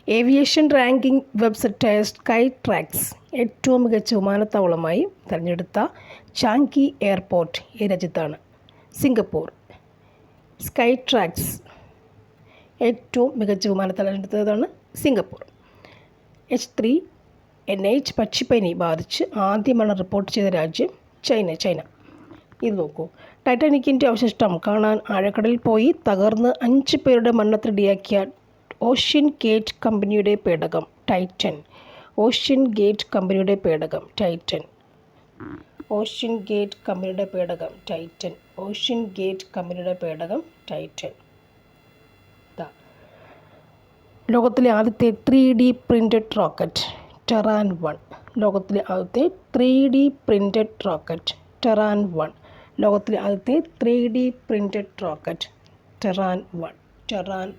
Aviation ranking വെബ്സൈറ്റായ sky tracks ഏറ്റവും മികച്ച വിമാനത്താവളമായി തിരഞ്ഞെടുത്ത ചാങ്കി എയർപോർട്ട് ഈ രാജ്യത്താണ്? സിംഗപ്പൂർ. സ്കൈ ട്രാക്സ് ഏറ്റവും മികച്ച വിമാനത്താവളം എടുത്തതാണ് സിംഗപ്പൂർ. H3N8 പക്ഷിപ്പനി ബാധിച്ച് ആദ്യ മരണം റിപ്പോർട്ട് ചെയ്ത രാജ്യം ചൈന. ഇത് നോക്കൂ. ടൈറ്റാനിക്കിൻ്റെ അവശിഷ്ടം കാണാൻ ആഴക്കടലിൽ പോയി തകർന്ന് 5 പേരുടെ മരണത്തിനിടയാക്കിയ ഓഷ്യൻ ഗേറ്റ് കമ്പനിയുടെ പേടകം ടൈറ്റൻ. ഓഷ്യൻ ഗേറ്റ് കമ്പനിയുടെ പേടകം ടൈറ്റൻ. ഓഷ്യൻ ഗേറ്റ് കമ്പനിയുടെ പേടകം ടൈറ്റൻ. ഓഷ്യൻ ഗേറ്റ് കമ്പനിയുടെ പേടകം ടൈറ്റൻ. ലോകത്തിലെ ആദ്യത്തെ 3D പ്രിൻറ്റഡ് റോക്കറ്റ് ടെറാൻ 1. ലോകത്തിലെ ആദ്യത്തെ 3D പ്രിൻറ്റഡ് റോക്കറ്റ് ടെറാൻ 1. ലോകത്തിലെ ആദ്യത്തെ 3D പ്രിൻറ്റഡ് റോക്കറ്റ് ടെറാൻ 1.